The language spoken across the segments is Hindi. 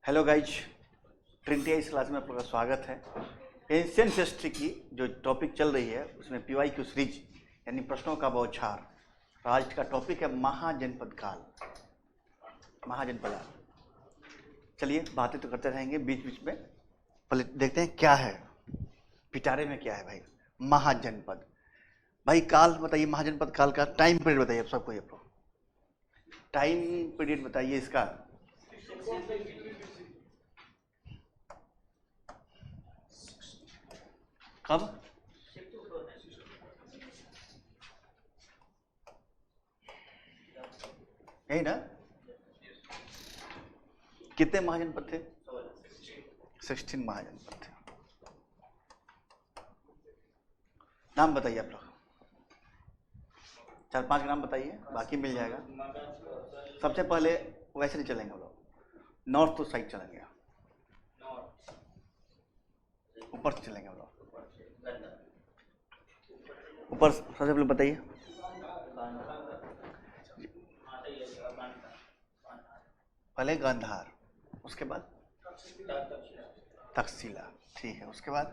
हेलो गाइज, ट्रिनिटी इस क्लास में आपका स्वागत है। एंशिएंट हिस्ट्री की जो टॉपिक चल रही है उसमें पीवाईक्यू सीरीज यानी प्रश्नों का बौछार। आज का टॉपिक है महाजनपद काल। महाजनपद काल, चलिए बातें तो करते रहेंगे बीच बीच में। पहले देखते हैं क्या है पिटारे में, क्या है भाई महाजनपद। भाई काल बताइए, महाजनपद काल का टाइम पीरियड बताइए सबको। ये टाइम पीरियड बताइए इसका। कब? यही ना? कितने महाजनपद थे? 16 महाजनपद थे। नाम बताइए आप लोग, 4-5 नाम बताइए, बाकी मिल जाएगा। सबसे पहले वैसे नहीं चलेंगे हम लोग, नॉर्थ तो साइड चलेंगे, ऊपर से चलेंगे हम लोग। ऊपर सबसे पहले बताइए। पहले गांधार, उसके बाद तक्षशिला, ठीक है। उसके बाद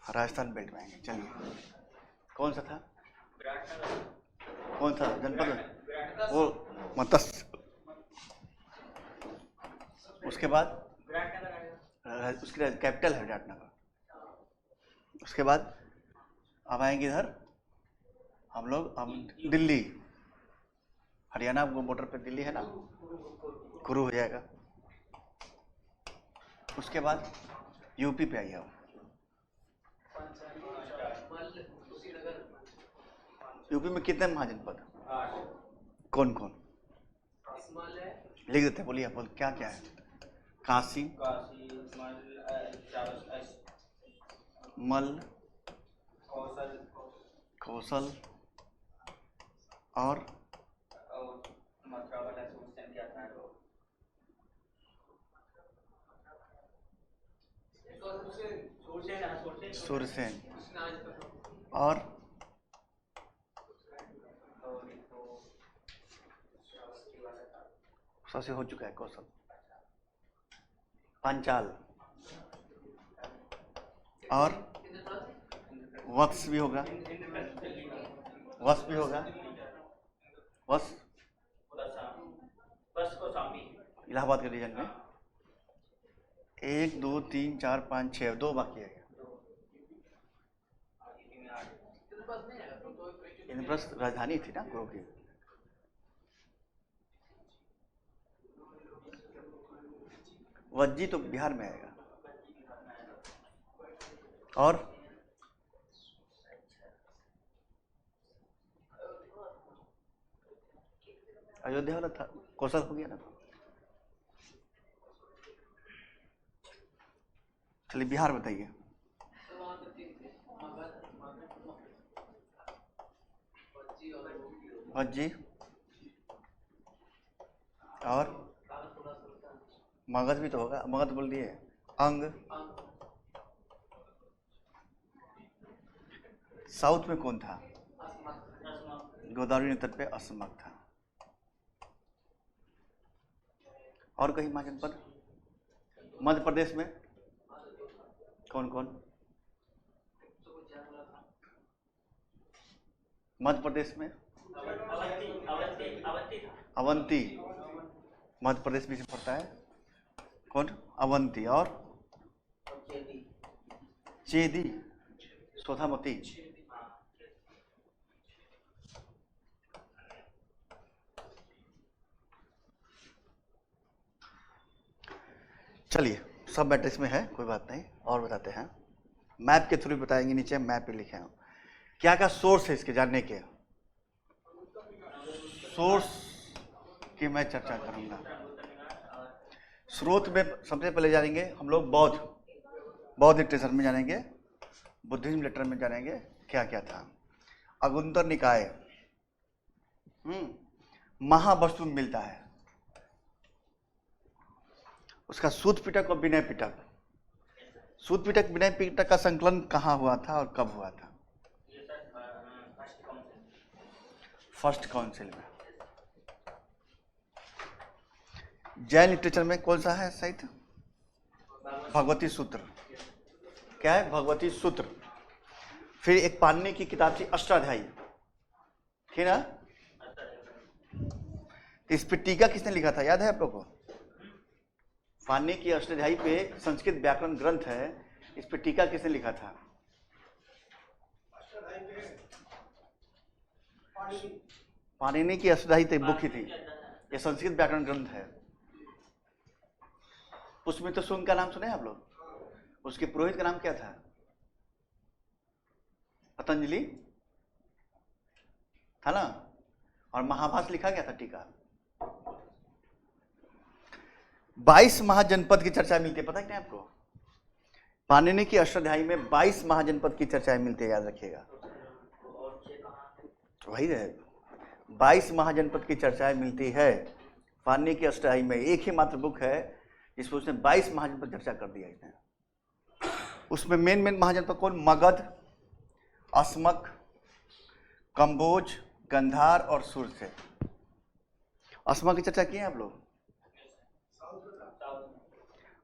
राजस्थान बेल्ट में आएंगे। चलिए, कौन सा था? कौन था जनपद? वो मत्स्य। उसके बाद उसकी कैपिटल है विराटनगर। उसके बाद अब आएंगे इधर हम लोग, दिल्ली। हरियाणा बॉर्डर पे दिल्ली है ना, कुरु हो जाएगा। उसके बाद यूपी पे आइए। यूपी में कितने महाजनपद? कौन कौन? लिख देते, बोलिए। बोल क्या क्या है? काशी, मल, कौशल और सूरसेन और सबसे हो चुका है कौशल। पांचाल और वत्स भी होगा। वत्स भी होगा। वत्स इलाहाबाद के रीजन में 1 2 3 4 5 6, 2 बाकी है। इंद्रप्रस्थ राजधानी थी ना गुरु की। वज्जी तो बिहार में आएगा। और अयोध्या वाला था, कौशल हो गया ना। चलिए बिहार बताइए। वज्जी और मगध भी तो होगा। मगध बोल दिए। अंग, साउथ में कौन था? गोदावरी तट पे असमक था। और कहीं महाजनपद? मध्य प्रदेश में कौन कौन? मध्य प्रदेश में अवंती, मध्य प्रदेश में पड़ता है। कौन? अवंती और चेदी, सोधामती। चलिए, सब मैट्रिक्स में है, कोई बात नहीं। और बताते हैं, मैप के थ्रू बताएंगे। नीचे मैप पे लिखे हैं क्या क्या सोर्स है इसके जानने के। सोर्स की मैं चर्चा करूंगा। स्रोत में सबसे पहले जानेंगे हम लोग बौद्ध लिटरेचर में जानेंगे, बुद्धिज्म लिटरेचर में जानेंगे क्या क्या था। अगुंतर निकाय, महावस्तु में मिलता है। उसका सूत पिटक और विनय पिटक। सूत पिटक विनय पिटक का संकलन कहाँ हुआ था और कब हुआ था? फर्स्ट काउंसिल में। जैन लिटरेचर में कौन सा है साहित्य? भगवती सूत्र। क्या है? भगवती सूत्र। फिर एक पाणिनि की किताब थी अष्टाध्यायी, ठीक ना? इस पे टीका किसने लिखा था, याद है आप लोग को? पाणिनि की अष्टाध्यायी पे संस्कृत व्याकरण ग्रंथ है, इस पे टीका किसने लिखा था? पाणिनि की अष्टाध्यायी बुक ही थी, ये संस्कृत व्याकरण ग्रंथ है। उसमें तो शुंग का नाम सुने आप लोग? उसके पुरोहित का नाम क्या था? पतंजलि था ना? और महाभाष्य लिखा गया था टीका। 22 महाजनपद की चर्चा मिलती है, पता है क्या आपको? पाणिनि की अष्टाध्यायी में 22 महाजनपद की चर्चाएं मिलती है, याद रखिएगा। वही है, 22 महाजनपद की चर्चाएं मिलती है पाणिनि की अष्टाध्यायी में। एक ही मात्र बुक है जिसमें उसने 22 महाजनपद चर्चा कर दिया इसने। उसमें मेन महाजनपद कौन? मगध, अस्मक, कंबोज, गंधार और सुरसे। अस्मक की चर्चा की है आप लोग?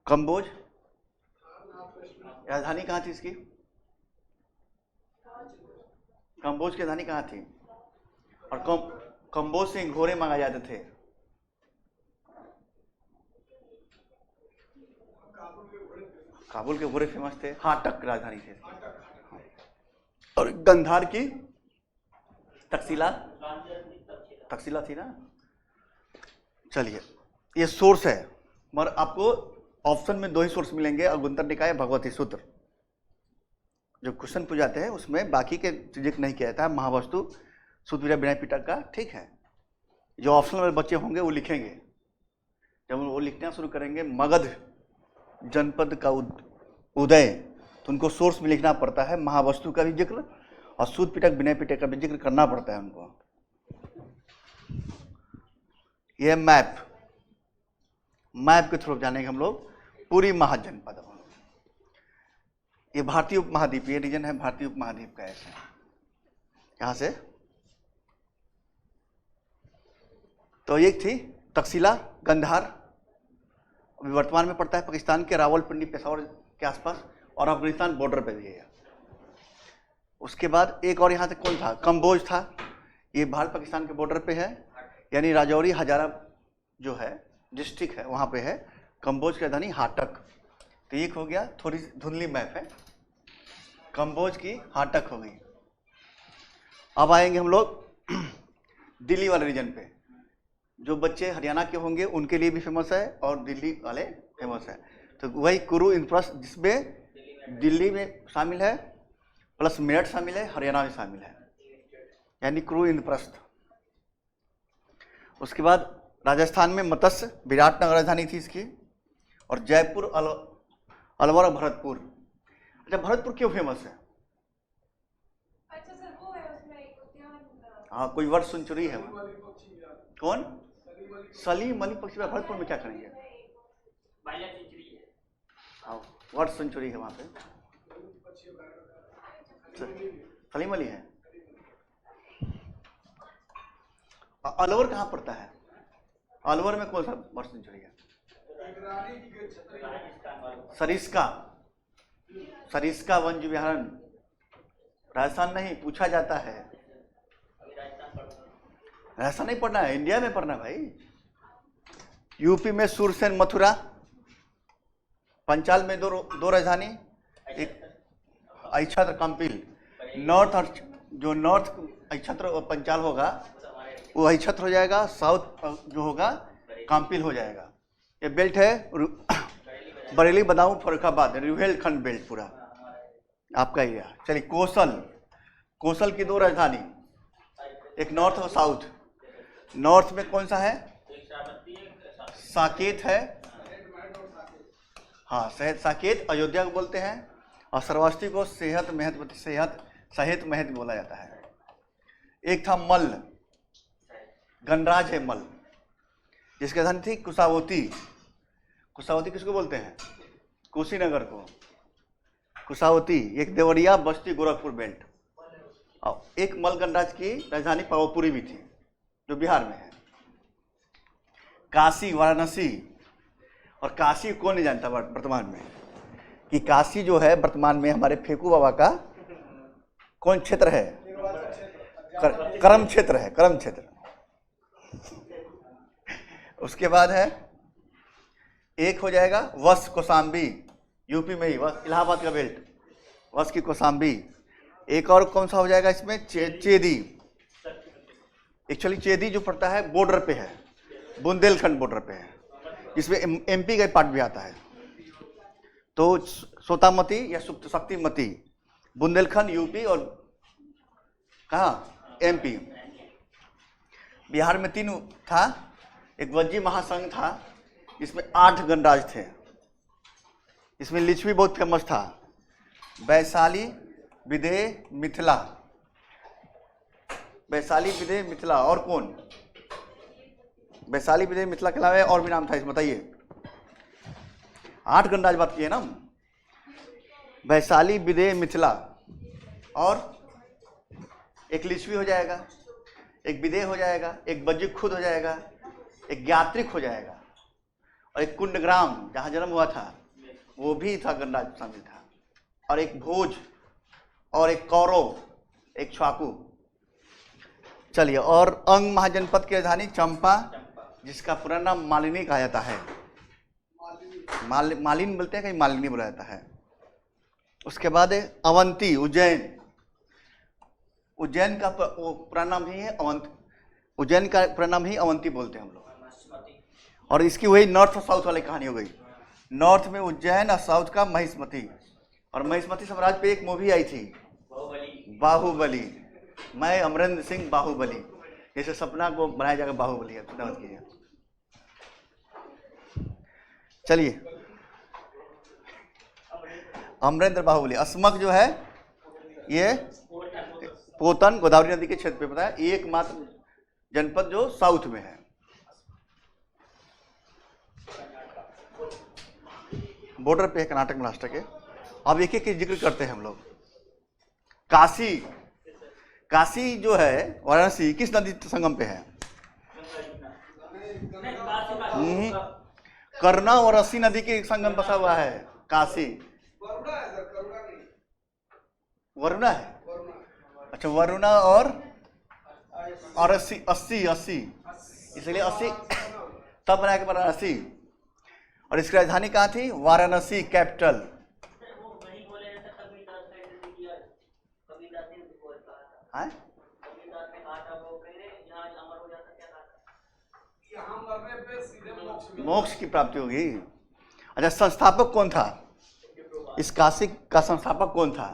कंबोज राजधानी कहाँ थी इसकी? कंबोज की राजधानी कहाँ थी? और कंबोज से घोड़े मांगे जाते थे। काबुल के घोड़े फेमस थे, हाटक राजधानी थे। और गंधार की तक्षशिला थी ना। चलिए, ये सोर्स है, मगर आपको ऑप्शन में 2 ही सोर्स मिलेंगे, अगुंतर निकाय, भगवती सूत्र। जो क्वेश्चन पूछाते हैं उसमें बाकी के चीजें नहीं किया जाता है, महावस्तु, शुद्ध विनय पिटक का, ठीक है। जो ऑप्शनल वाले बच्चे होंगे वो लिखेंगे, जब वो लिखना शुरू करेंगे मगध जनपद का उदय, तो उनको सोर्स में लिखना पड़ता है, महावस्तु का भी जिक्र और शुद्ध पिटक विनय पिटक का भी जिक्र करना पड़ता है उनको। यह मैप के थ्रू जानेंगे हम लोग पूरी महाजनपद। ये भारतीय उपमहाद्वीप, ये रीजन है भारतीय उपमहाद्वीप का। ऐसे यहां से तो एक थी तक्षशिला, गंधार, अभी वर्तमान में पड़ता है पाकिस्तान के रावलपिंडी, पेशावर के आसपास, और अफगानिस्तान बॉर्डर पे भी है। उसके बाद एक और यहाँ से कौन था? कंबोज था, ये भारत पाकिस्तान के बॉर्डर पे है, यानी राजौरी हजारा जो है डिस्ट्रिक्ट है वहाँ पे है। कंबोज की राजधानी हाटक। तो एक हो गया, थोड़ी धुंधली मैप है, कंबोज की हाटक हो गई। अब आएंगे हम लोग दिल्ली वाले रीजन पे। जो बच्चे हरियाणा के होंगे उनके लिए भी फेमस है और दिल्ली वाले फेमस है। तो वही कुरु इंद्रप्रस्थ, जिसमें दिल्ली में शामिल है प्लस मेरठ शामिल है, हरियाणा में शामिल है, यानी कुरु इंद्रप्रस्थ। उसके बाद राजस्थान में मत्स्य, विराटनगर राजधानी थी इसकी, और जयपुर, अलवर, भरतपुर। अच्छा, भरतपुर क्यों फेमस है? अच्छा सर, वो है उसमें एक उद्यान। हाँ, कोई वर्ड सेंचुरी है वहाँ। कौन? सलीम अली पक्षी। भरतपुर में क्या करेंगे? हाँ, वर्ड सेंचुरी है वहाँ पे, सलीम अली है। अलवर कहाँ पड़ता है? अलवर में कौन सा वर्ड सेंचुरी है? सरिस्का वन्य विहार, राजस्थान नहीं, पूछा जाता है। राजस्थान नहीं पढ़ना है, इंडिया में पढ़ना भाई। यूपी में सुरसेन, मथुरा, पंचाल में दो राजधानी, एक अक्षत्र, कंपिल। नॉर्थ, और जो नॉर्थ अक्षत्र और पंचाल होगा वो अक्षत्र हो जाएगा, साउथ जो होगा कंपिल हो जाएगा। ये बेल्ट है बरेली, बदाऊं, फरुखाबाद, रुहेलखंड बेल्ट पूरा आपका एरिया। चलिए, कोसल की 2 राजधानी, एक नॉर्थ और साउथ। नॉर्थ में कौन सा है? साकेत है, हाँ, साकेत अयोध्या को बोलते हैं, और श्रावस्ती को सेहत महत बोला जाता है। एक था मल्ल, गणराज है मल्ल, जिसकी राजधानी थी कुशावती। कुशावती किसको बोलते हैं? कुशीनगर को कुशावती। एक देवरिया, बस्ती, गोरखपुर बेल्ट। और एक मल्ल गणराज की राजधानी पावापुरी भी थी, जो बिहार में है। काशी, वाराणसी। और काशी कौन नहीं जानता वर्तमान में, कि काशी जो है वर्तमान में हमारे फेकू बाबा का कौन क्षेत्र है? कर्म क्षेत्र है, कर्म क्षेत्र। उसके बाद है, एक हो जाएगा वश कौशाम्बी, यूपी में ही, वश इलाहाबाद का बेल्ट, वश की कौशाम्बी। एक और कौन सा हो जाएगा इसमें? चेदी। एक्चुअली चेदी जो पड़ता है बॉर्डर पे है, बुंदेलखंड बॉर्डर पे है, जिसमें एमपी का पार्ट भी आता है। तो सोतामती या शक्तिमती, बुंदेलखंड यूपी और कहाँ? एमपी। बिहार में 3 था, एक वज्जी महासंघ था, इसमें 8 गणराज थे। इसमें लिच्छवी बहुत फेमस था, वैशाली, विदेह, मिथिला। वैशाली, विदेह, मिथिला। और कौन? वैशाली, विदेह, मिथिला के अलावा और भी नाम था, इसमें बताइए। 8 गणराज बात किए ना, वैशाली, विदेह, मिथिला। और एक लिच्छवी हो जाएगा, एक विदेह हो जाएगा, एक वज्जी खुद हो जाएगा, एक ज्ञात्रिक हो जाएगा, और एक कुंडग्राम जहाँ जन्म हुआ था वो भी था, गणराज शामिल था। और एक भोज, और एक कौरव, एक छाकू। चलिए, और अंग महाजनपद की राजधानी चंपा, जिसका पूरा नाम मालिनी कहा जाता है। मालिन बोलते हैं, कहीं मालिनी बोला जाता है। उसके बाद अवंती, उज्जैन। उज्जैन का पूरा नाम ही है अवंती। उज्जैन का पूरा नाम ही अवंती बोलते हैं हम लोग। और इसकी वही नॉर्थ और साउथ वाली कहानी हो गई। नॉर्थ में उज्जैन और साउथ का महिष्मती। और महिष्मती साम्राज्य पे एक मूवी आई थी, बाहुबली। मैं अमरेंद्र सिंह बाहुबली, जैसे सपना को बनाया जाएगा बाहुबली है, चिंता मत कीजिए। चलिए, अमरेंद्र बाहुबली। अस्मक जो है ये पोतन, गोदावरी नदी के क्षेत्र पे पता है, एकमात्र जनपद जो साउथ में है। बॉर्डर पे है कर्नाटक महाराष्ट्र के। अब एक एक जिक्र करते हैं हम लोग। काशी, काशी जो है वाराणसी किस नदी संगम पे है? करना और अस्सी नदी के संगम बसा हुआ है काशी। वरुणा है, अच्छा वरुणा और 80 इसलिए 80 तब बनाया के वाराणसी। और इसकी राजधानी कहाँ थी? वाराणसी कैपिटल। मोक्ष की प्राप्ति होगी। अच्छा, संस्थापक कौन था? इस काशी का संस्थापक कौन था?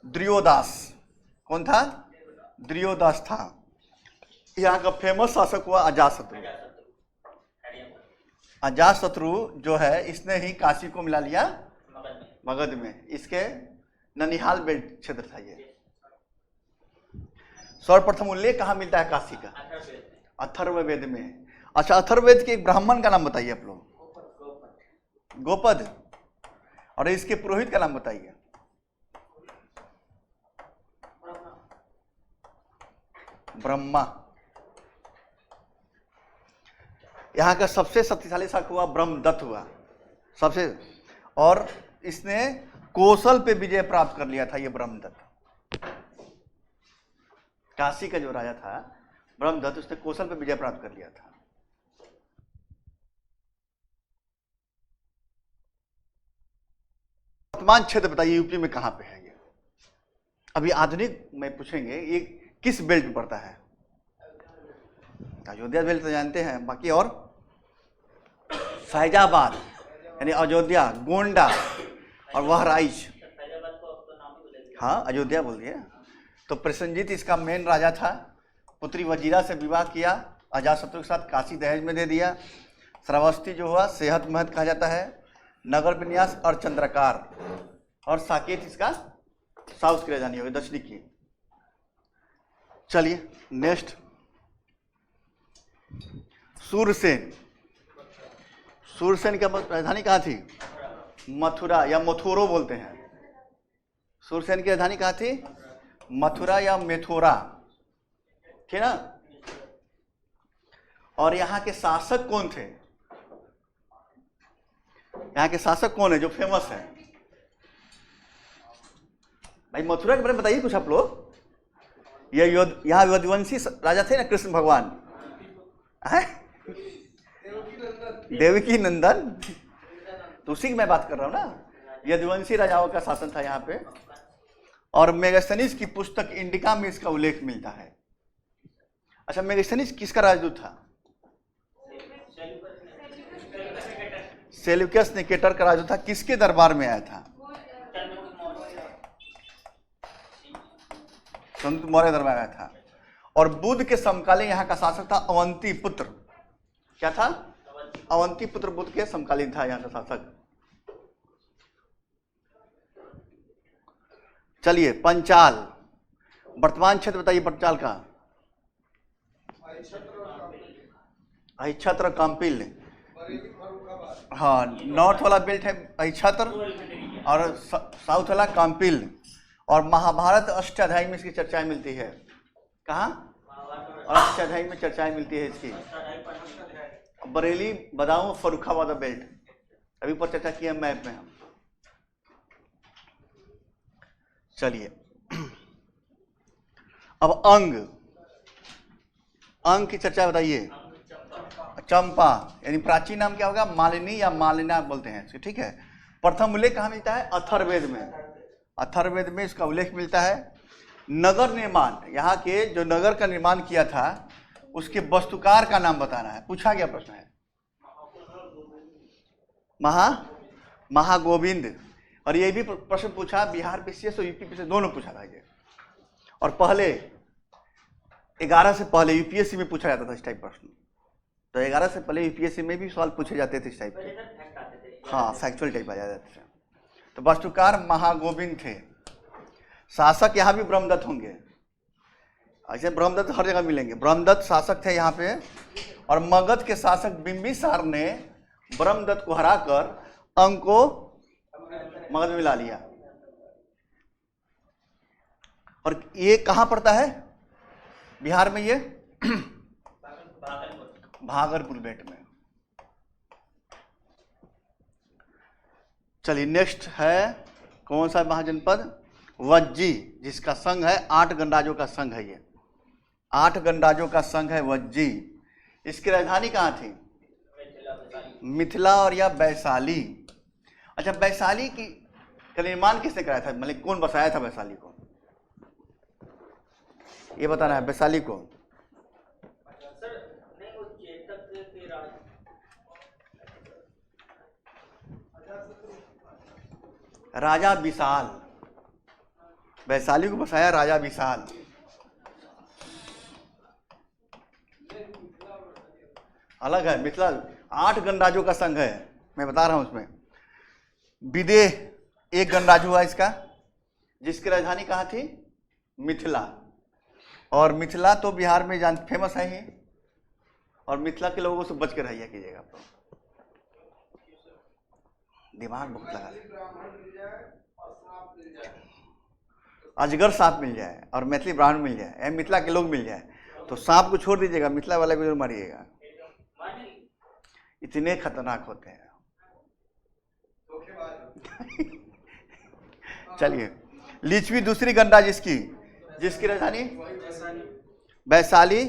द्रियोदास। कौन था? द्रियोदास था। यहाँ का फेमस शासक हुआ अजातशत्रु। अजातशत्रु जो है, इसने ही काशी को मिला लिया मगध में। इसके ननिहाल बेल्ट क्षेत्र था ये। सर्वप्रथम उल्लेख कहाँ मिलता है काशी का? अथर्ववेद में। अच्छा, अथर्ववेद के एक ब्राह्मण का नाम बताइए आप लोग। गोपद। और इसके पुरोहित का नाम बताइए। ब्रह्मा। यहाँ का सबसे शक्तिशाली शासक हुआ ब्रह्मदत्त हुआ सबसे। और इसने कौशल पे विजय प्राप्त कर लिया था ये ब्रह्मदत्त। काशी का जो राजा था ब्रह्मदत्त, उसने कौशल पे विजय प्राप्त कर लिया था। वर्तमान क्षेत्र बताइए यूपी में कहाँ पे है ये? अभी आधुनिक में पूछेंगे ये किस बेल्ट में पड़ता है? अयोध्या बेल्ट तो जानते हैं, बाकी और फैजाबाद यानी अयोध्या, गोंडा और बहराइच। हाँ, अयोध्या बोल दिए। तो प्रसेनजीत इसका मेन राजा था। पुत्री वजीरा से विवाह किया, अजातशत्रु के साथ काशी दहेज में दे दिया। श्रावस्ती जो हुआ सेहत महत कहा जाता है। नगर विन्यास और चंद्रकार। और साकेत इसका साउथ की राजधानी होगी, दक्षिणी की। चलिए नेक्स्ट, सूरसेन। सूरसेन की राजधानी कहाँ थी? मथुरा या मथुरो बोलते हैं। सूरसेन की राजधानी कहाँ थी? मथुरा या मेथुरा, ठीक ना। और यहाँ के शासक कौन थे? यहाँ के शासक कौन है जो फेमस है? भाई मथुरा के बारे में बताइए कुछ आप लोग। ये यहाँ यदुवंशी राजा थे ना कृष्ण भगवान, देवकी नंदन, तो उसी की मैं बात कर रहा हूँ ना। यदुवंशी राजाओं का शासन था यहाँ पे। और मेगास्थनीज की पुस्तक इंडिका में इसका उल्लेख मिलता है। अच्छा, मेगास्थनीज किसका राजदूत था? सेल्यूकस निकेटर का राजदूत था। किसके दरबार में आया था? चंद्रगुप्त मौर्य दरबार में आया था। और बुद्ध के समकालीन यहाँ का शासक था अवंती पुत्र। क्या था? अवंती पुत्र बुद्ध के समकालीन था यहाँ का शासक। चलिए, पंचाल, वर्तमान क्षेत्र बताइए पंचाल का। अहिच्छत्र काम्पिल। हाँ, नॉर्थ वाला बेल्ट है अहिच्छत्र और साउथ वाला काम्पिल। और महाभारत अष्टाध्यायी में इसकी चर्चाएं मिलती है। कहाँ? और अष्टाध्यायी में चर्चाएं मिलती है इसकी। बरेली, बदाऊं, फर्रुखाबाद बेल्ट अभी पर चर्चा किया मैप में हम। चलिए, अब अंग की चर्चा बताइए। चंपा यानी प्राचीन नाम क्या होगा? मालिनी या मालिना बोलते हैं, ठीक है। प्रथम उल्लेख कहाँ मिलता है? अथर्ववेद में। अथर्ववेद में इसका उल्लेख मिलता है। नगर निर्माण, यहाँ के जो नगर का निर्माण किया था उसके वास्तुकार का नाम बताना है। पूछा गया प्रश्न है। महागोविंद। और ये भी प्रश्न पूछा बिहार पीसीएस और यूपी पीसीएस दोनों पूछा था ये। और पहले 11 से पहले यूपीएससी में पूछा जाता था इस टाइप प्रश्न। तो 11 से पहले यूपीएससी में भी सवाल पूछे जाते थे इस टाइप के। हाँ, फैक्चुअल टाइप आ जाते थे। तो वास्तुकार महागोविंद थे। शासक यहाँ भी ब्रह्मदत्त होंगे। ऐसे ब्रह्मदत्त हर जगह मिलेंगे। ब्रह्मदत्त शासक थे यहाँ पे। और मगध के शासक बिंबिसार ने ब्रह्मदत्त को हराकर अंग को मगध में मिला लिया। और ये कहाँ पड़ता है? बिहार में ये भागलपुर बेट में। चलिए, नेक्स्ट है कौन सा महाजनपद? वज्जी, जिसका संघ है 8 गणराज्यों का संघ है। ये 8 गणराज्यों का संघ है वज्जी। इसकी राजधानी कहाँ थी? मिथिला और या वैशाली। अच्छा, वैशाली का निर्माण किसने कराया था? मतलब कौन बसाया था वैशाली को? ये बताना है वैशाली को। राजा विशाल। वैशाली को बसाया राजा विशाल। अलग है मिथिला। 8 गणराज्यों का संघ है, मैं बता रहा हूं। उसमें विदेह एक गणराज्य हुआ इसका, जिसकी राजधानी कहाँ थी? मिथिला। और मिथिला तो बिहार में जान फेमस है ही। और मिथिला के लोगों से बच के रहिए कीजिएगा। दिमाग बहुत लगा। अजगर सांप मिल जाए और मैथिली ब्राह्मण मिल जाए, मिथिला के लोग मिल जाए, तो सांप को छोड़ दीजिएगा, मिथिला वाले को जरूर मारिएगा। इतने खतरनाक होते हैं। चलिए, लिच्छवी दूसरी गणराज्य जिसकी राजधानी वैशाली,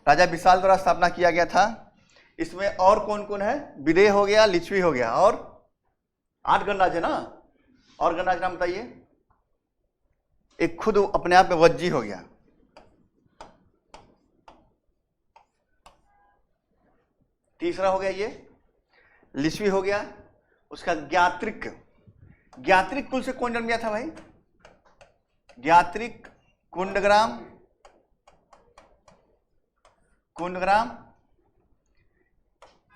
राजा विशाल द्वारा स्थापना किया गया था। इसमें और कौन कौन है? विदेह हो गया, लिच्छवी हो गया, और 8 गणराज्य ना। और गणराज्य नाम बताइए। एक खुद अपने आप में वज्जी हो गया। तीसरा हो गया ये लिच्छवी हो गया। उसका ज्ञात्रिक। ज्ञात्रिक कुल से कौन जन्म गया था भाई? ज्ञात्रिक, कुंडग्राम,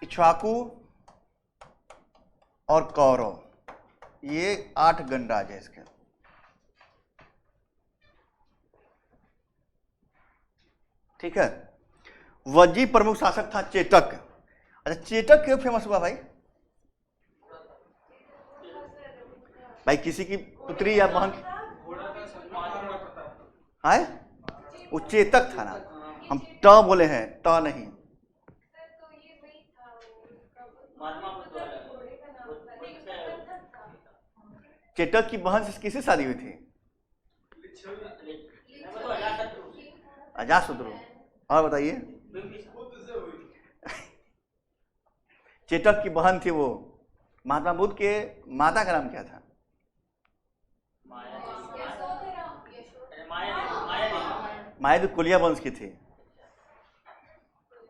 इक्ष्वाकु और कौरव। ये 8 गणराज्य है इसके। ठीक है। वज्जी प्रमुख शासक था चेतक। अच्छा, चेतक क्यों फेमस हुआ भाई? भाई किसी की पुत्री या बहन है? वो चेतक था ना। हम ट बोले हैं, ट नहीं। चेटक की बहन से किससे शादी हुई थी? अजातशत्रु। और बताइए। चेटक की बहन थी वो। महात्मा बुद्ध के माता का नाम क्या था? माया कुलिया वंश की थी।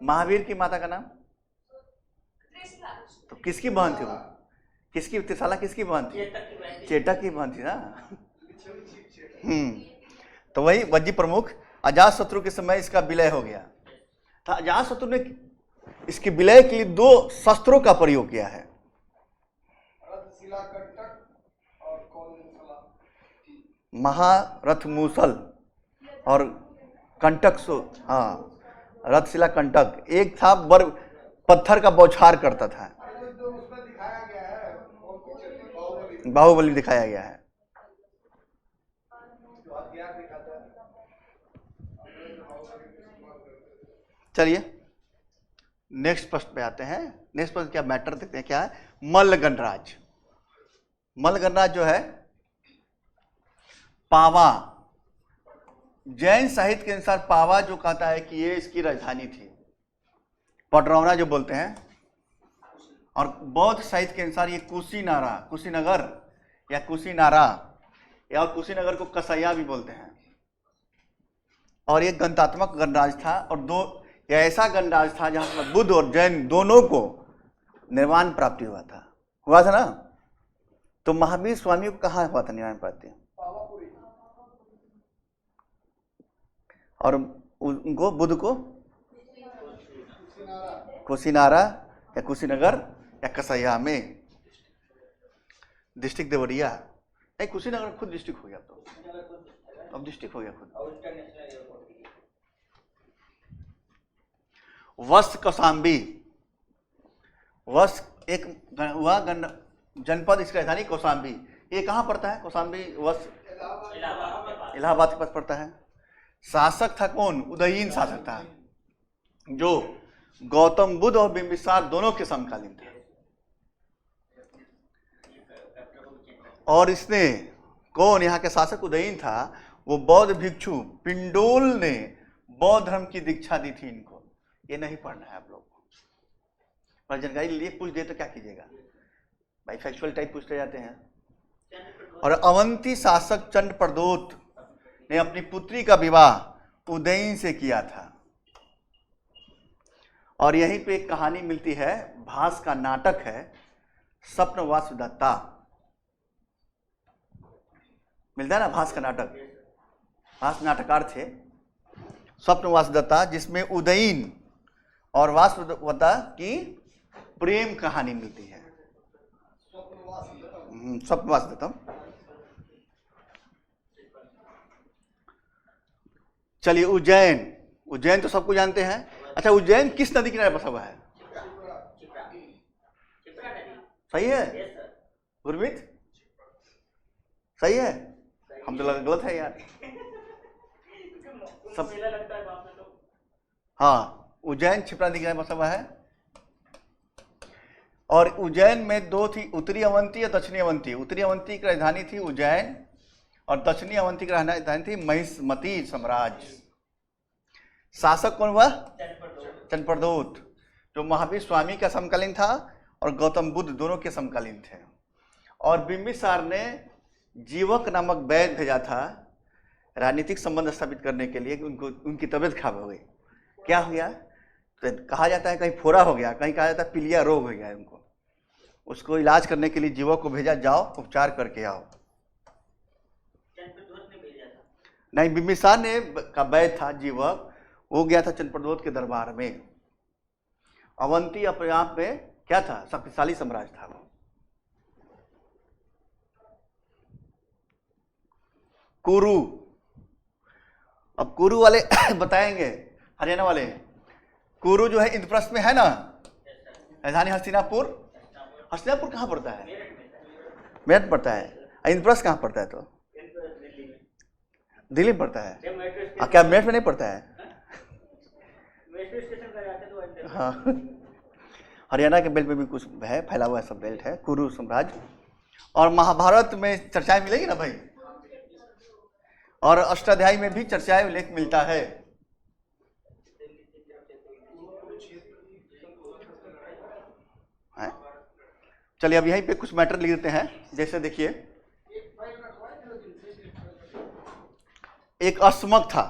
महावीर की माता का नाम? तो किसकी बहन थी वो? किसकी? त्रिशाला किसकी बहन थी? चेटक की बहन थी ना। तो वही वज्जी प्रमुख अजातशत्रु के समय इसका विलय हो गया था। अजातशत्रु ने इसके विलय के लिए 2 शस्त्रों का प्रयोग किया है। महारथ मूसल और कंटक। हाँ, रथशिला कंटक। एक था पत्थर का बौछार करता था, बाहुबली दिखाया गया है। चलिए नेक्स्ट प्रश्न पे आते हैं। नेक्स्ट प्रश्न क्या मैटर देखते हैं क्या है। मल्ल गणराज। मल्ल गणराज जो है पावा, जैन साहित्य के अनुसार पावा जो कहता है कि ये इसकी राजधानी थी, पडरौना जो बोलते हैं, और बौद्ध साहित्य के अनुसार ये कुशीनारा, कुशीनगर या कुशीनारा, या कुशीनगर को कसैया भी बोलते हैं। और एक गणतात्मक गणराज था, और यह ऐसा गणराज था जहां पर बुद्ध और जैन दोनों को निर्वाण प्राप्ति हुआ था ना। तो महावीर स्वामी को कहाँ हुआ था निर्वाण प्राप्ति? और उनको बुद्ध को कुशीनारा या कुशीनगर या कसैया में। डिस्ट्रिक्ट देवरिया नहीं, कुशीनगर खुद डिस्ट्रिक्ट हो गया। तो अब डिस्ट्रिक्ट हो गया खुद। वस्त कौशाम्बी। वस्त एक वह जनपद, इसकी राजधानी कौशाम्बी। ये कहाँ पड़ता है कौशाम्बी? वस्त इलाहाबाद के पास पड़ता है। शासक था कौन? उदयीन शासक था, जो गौतम बुद्ध और बिंबिसार दोनों के समकालीन थे। और इसने कौन? यहाँ के शासक उदयीन था। वो बौद्ध भिक्षु पिंडोल ने बौद्ध धर्म की दीक्षा दी थी इनको। ये नहीं पढ़ना है आप लोग को, पर जानकारी लिए पूछ दे तो क्या कीजिएगा भाई, फैक्चुअल टाइप पूछते जाते हैं। और अवंती शासक चंड प्रदोत ने अपनी पुत्री का विवाह उदयीन से किया था। और यहीं पे एक कहानी मिलती है, भास का नाटक है स्वप्न वासुदत्ता। मिलता है ना भास का नाटक। भास नाटककार थे स्वप्न वासुदत्ता, जिसमें उदयीन और वासुदत्ता की प्रेम कहानी मिलती है। स्वप्न वासुदत्ता। चलिए उज्जैन। उज्जैन तो सबको जानते हैं। अच्छा, उज्जैन किस नदी किनारे बसा हुआ है? सही है गुरमीत? सही है? हम तो लगा गलत है यार सब। हाँ, उज्जैन क्षिप्रा नदी किनारे बसा हुआ है। और उज्जैन में 2 थी, उत्तरी अवंती और दक्षिणी अवंती। उत्तरी अवंती की राजधानी थी उज्जैन, और दक्षिणी अवंती की राजधानी थी महिष्मती साम्राज्य। शासक कौन हुआ? चंद्रप्रदोत, जो महावीर स्वामी का समकालीन था और गौतम बुद्ध दोनों के समकालीन थे। और बिंबिसार ने जीवक नामक वैद्य भेजा था राजनीतिक संबंध स्थापित करने के लिए कि उनकी तबीयत खराब हो गई। क्या हो गया? तो कहा जाता है कहीं फोड़ा हो गया, कहीं कहा जाता है पीलिया रोग हो गया है उनको। उसको इलाज करने के लिए जीवक को भेजा, जाओ उपचार करके आओ। नहीं, बिंबिसार ने का वैद्य था जीवक, वो गया था चंद्रप्रदोत के दरबार में। अवंती अपने आप में क्या था? शक्तिशाली साम्राज्य था वो। कुरु। अब कुरु वाले बताएंगे, हरियाणा वाले। कुरु जो है इंद्रप्रस्थ में है ना, राजधानी हस्तिनापुर। हस्तिनापुर कहाँ पड़ता है? मेरठ पड़ता है। इंद्रप्रस्थ कहाँ पड़ता है? तो दिल्ली में पड़ता है। क्या मेरठ में नहीं पड़ता है? हाँ, हरियाणा के बेल्ट में भी कुछ है, फैला हुआ सब बेल्ट है। कुरु साम्राज्य। और महाभारत में चर्चाएं मिलेगी ना भाई, और अष्टाध्यायी में भी चर्चाएं उल्लेख मिलता है। चलिए अब यहीं पे कुछ मैटर लिख देते हैं। जैसे देखिए, एक अस्मक था,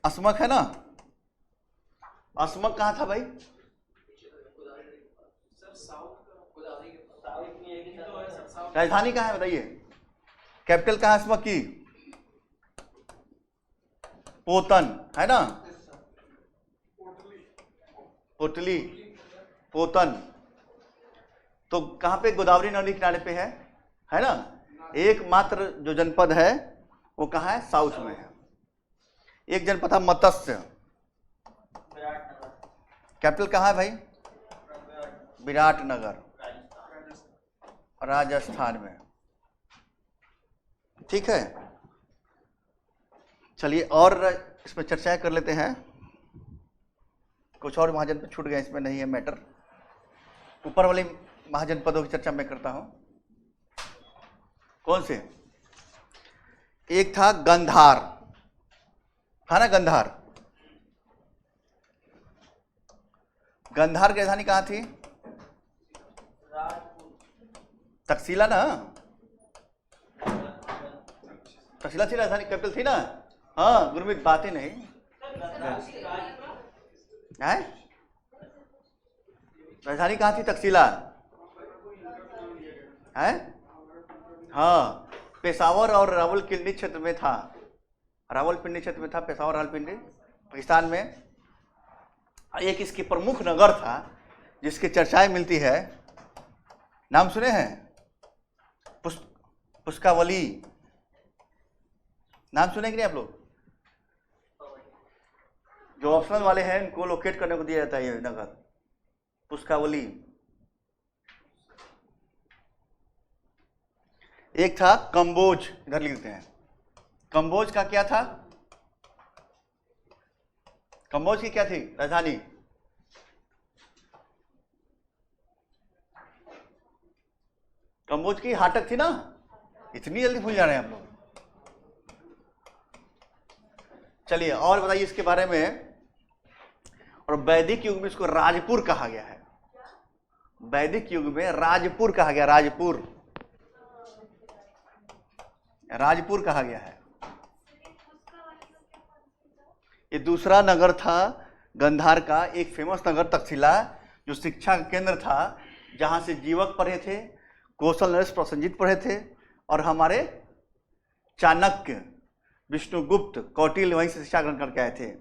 अस्मक है ना, अस्मक कहाँ था भाई? राजधानी कहाँ है बताइए? कैपिटल कहाँ है अस्मक की? पोतन है ना, पोटली, पोतन। तो कहाँ पे? गोदावरी नदी किनारे पे है ना। एकमात्र जो जनपद है वो कहाँ है? साउथ में है। एक जनपद था मत्स्य। कैपिटल कहाँ है भाई? विराटनगर, राजस्थान में। ठीक है, चलिए और इसमें चर्चाएं कर लेते हैं। कुछ और महाजनपद छूट गए, इसमें नहीं है मैटर। ऊपर वाले महाजनपदों की चर्चा मैं करता हूं। कौन से? एक था गंधार, था ना गंधार। गंधार की राजधानी कहाँ थी? तक्षशिला ना, तक्षशिला थी राजधानी, कैपिटल थी ना। हाँ गुरमीत, बात ही नहीं है। राजधानी कहाँ थी? तक्षशिला है। हाँ, पेशावर और रावलपिंडी क्षेत्र में था। रावलपिंडी क्षेत्र में था पेशावर, रावलपिंडी पाकिस्तान में। एक इसकी प्रमुख नगर था जिसकी चर्चाएं मिलती है। नाम सुने हैं? पुष्कावली। नाम सुने कि नहीं आप लोग? जो ऑप्शनल वाले हैं उनको लोकेट करने को दिया जाता है ये नगर, पुष्कावली। एक था कंबोज, इधर लिखते हैं। कंबोज का क्या था? कंबोज की क्या थी राजधानी? कंबोज की हाटक थी ना। इतनी जल्दी भूल जा रहे हैं आप लोग। चलिए और बताइए इसके बारे में। और वैदिक युग में इसको राजपुर कहा गया है। वैदिक युग में राजपुर कहा गया, राजपुर, राजपुर कहा गया है। ये दूसरा नगर था गंधार का। एक फेमस नगर तक्षशिला, जो शिक्षा का केंद्र था, जहां से जीवक पढ़े थे, कौशल नरेश प्रसन्नजीत पढ़े थे, और हमारे चाणक्य, विष्णुगुप्त, कौटिल्य वहीं से शिक्षा ग्रहण करके आए थे।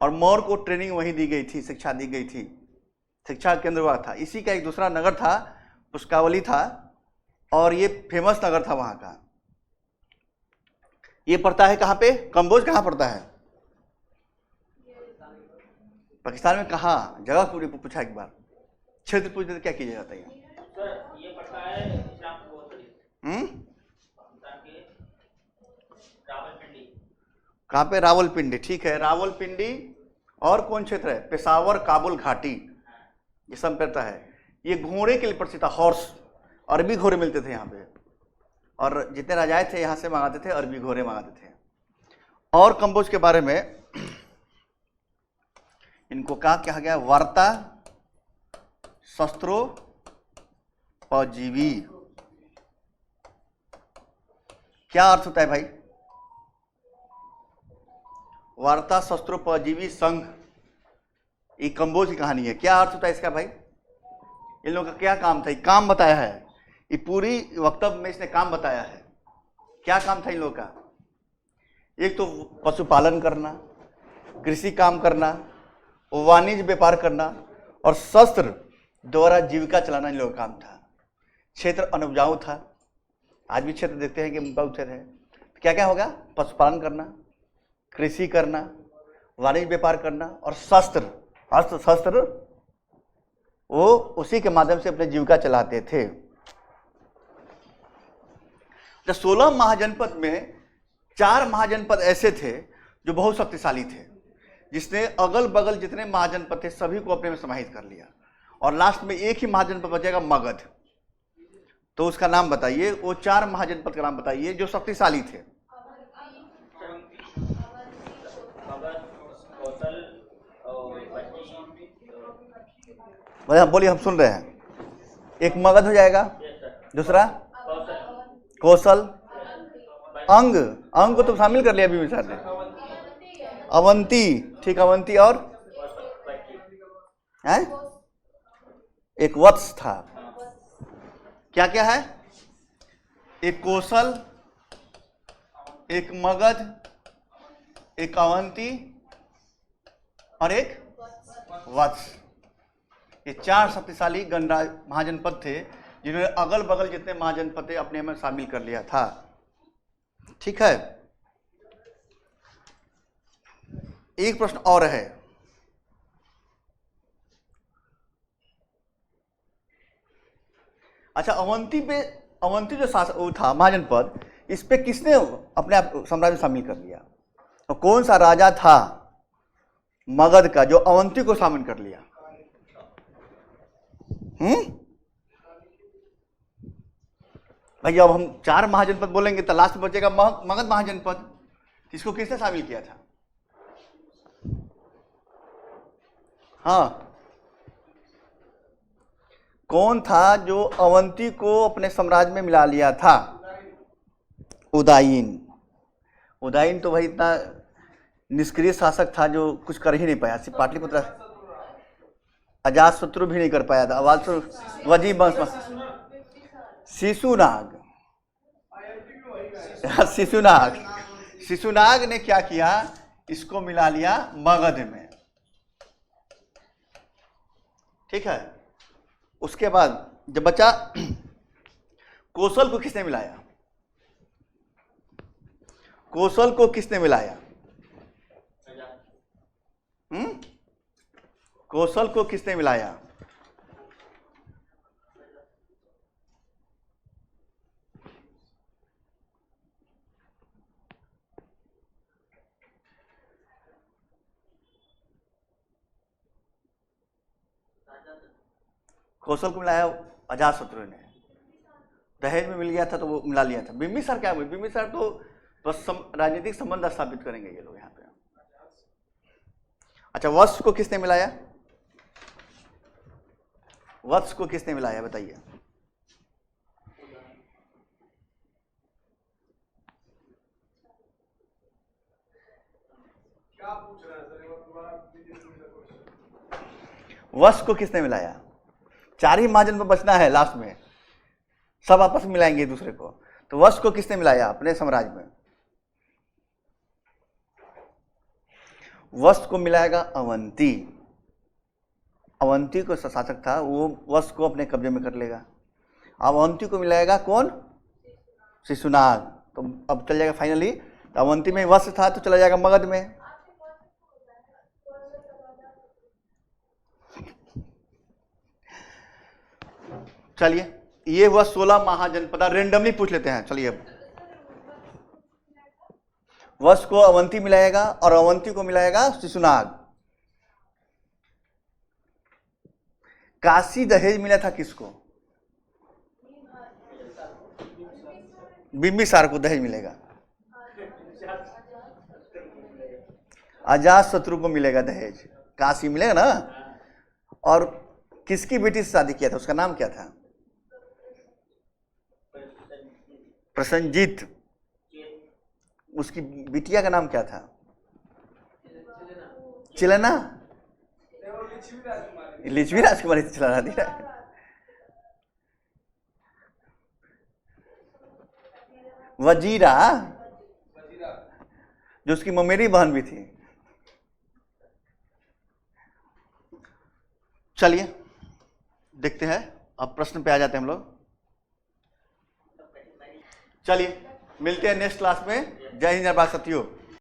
और मौर्य को ट्रेनिंग वहीं दी गई थी, शिक्षा दी गई थी, शिक्षा केंद्र वहाँ था। इसी का एक दूसरा नगर था, पुष्कावली था, और ये फेमस नगर था वहाँ का। ये पड़ता है कहाँ पे? कंबोज कहाँ पड़ता है? पाकिस्तान में। कहाँ? जगह पूरी पूछा एक बार, क्षेत्र पूछते तो क्या किया जाता है? ये पड़ता है रावलपिंडी। कहाँ पे? रावलपिंडी। ठीक है, रावलपिंडी। और कौन क्षेत्र है? पेशावर, काबुल घाटी, ये सब पड़ता है। ये घोड़े के लिए प्रसिद्ध था, हॉर्स, अरबी घोड़े मिलते थे यहाँ पे, और जितने राजाएं थे यहाँ से मंगाते थे, अरबी घोड़े मंगाते थे। और कंबोज के बारे में इनको कहा गया? वार्ता शस्त्रों परजीवी। क्या अर्थ होता है भाई? वार्ता शस्त्रों परजीवी संघ, ये कंबोज की कहानी है। क्या अर्थ होता है इसका भाई? इन लोगों का क्या काम था? काम बताया है, ये पूरी वक्तव्य में इसने काम बताया है। क्या काम था इन लोगों का? एक तो पशुपालन करना, कृषि काम करना, वाणिज्य व्यापार करना, और शस्त्र द्वारा जीविका चलाना इन लोगों का काम था। क्षेत्र अनुपजाऊ था, आज भी क्षेत्र देखते हैं कि उपजाऊ क्षेत्र है। तो क्या क्या होगा? पशुपालन करना, कृषि करना, वाणिज्य व्यापार करना, और शस्त्र, अस्त्र शस्त्र, वो उसी के माध्यम से अपने जीविका चलाते थे। 16 महाजनपद में 4 महाजनपद ऐसे थे जो बहुत शक्तिशाली थे, जिसने अगल बगल जितने महाजनपद थे सभी को अपने में समाहित कर लिया। और लास्ट में एक ही महाजनपद बचेगा मगध। तो उसका नाम बताइए, वो 4 महाजनपद का नाम बताइए जो शक्तिशाली थे। मगध, कौशल और बोलिए बोलिए, हम सुन रहे हैं। एक मगध हो जाएगा, दूसरा कौशल, कौशल, अंग, अंग को तो शामिल कर लिया बिंबिसार ने। अवंती, ठीक, अवंती, और है एक वत्स था। क्या क्या है? एक कौशल, एक मगध, एक अवंती और एक वत्स। ये 4 शक्तिशाली गणराज महाजनपद थे जिन्होंने अगल बगल जितने महाजनपद थे अपने में शामिल कर लिया था। ठीक है, एक प्रश्न और है। अच्छा, अवंती जो शासक वो था महाजनपद, इस पे किसने अपने आप साम्राज्य में शामिल कर लिया? और कौन सा राजा था मगध का जो अवंती को शामिल कर लिया? भाई अब हम 4 महाजनपद बोलेंगे तो लास्ट में बचेगा मगध महाजनपद। इसको किसने शामिल किया था? हाँ, कौन था जो अवंती को अपने साम्राज्य में मिला लिया था? उदयन। उदयन तो भाई इतना निष्क्रिय शासक था जो कुछ कर ही नहीं पाया। सिर्फ पाटलिपुत्र, अजातशत्रु भी नहीं कर पाया था। आवाज वजी वंश, शिशुनाग, शिशुनाग ने क्या किया? इसको मिला लिया मगध में। ठीक है, उसके बाद जब बचा, कौशल को किसने मिलाया? कौशल को किसने मिलाया? कौशल को किसने मिलाया? कौशल को मिलाया अजातशत्रु ने। दहेज में मिल गया था तो वो मिला लिया था। बिंबिसार क्या हुआ? बिंबिसार तो बस राजनीतिक संबंध स्थापित करेंगे ये लोग यहाँ पे। अच्छा, वत्स को किसने मिलाया? वत्स को किसने मिलाया बताइए? वत्स को किसने मिलाया? 4 ही महाजन में बचना है लास्ट में, सब आपस में मिलाएंगे एक दूसरे को। तो वत्स को किसने मिलाया अपने साम्राज्य में? वत्स को मिलाएगा अवंती। अवंती को शासक था, वो वत्स को अपने कब्जे में कर लेगा। अब अवंती को मिलाएगा कौन? शिशुनाग। तो अब चल जाएगा फाइनली, तो अवंती में वत्स था तो चला जाएगा मगध में। चलिए, ये हुआ 16 महाजनपद। रेंडमली पूछ लेते हैं। चलिए, वत्स को अवंती मिलाएगा और अवंती को मिलाएगा शिशुनाग। काशी दहेज मिला था किसको? बिंबिसार को दहेज मिलेगा। अजातशत्रु को मिलेगा दहेज। काशी मिलेगा ना। और किसकी बेटी से शादी किया था? उसका नाम क्या था? प्रसन्नजीत। उसकी बिटिया का नाम क्या था? चिलना। लिच्छवी राजकुमारी से चला दिया। वजीरा, जो उसकी ममेरी बहन भी थी। चलिए देखते हैं, अब प्रश्न पे आ जाते हैं हम लोग। चलिए मिलते हैं नेक्स्ट क्लास में। जय हिंद, जय भारत साथियों।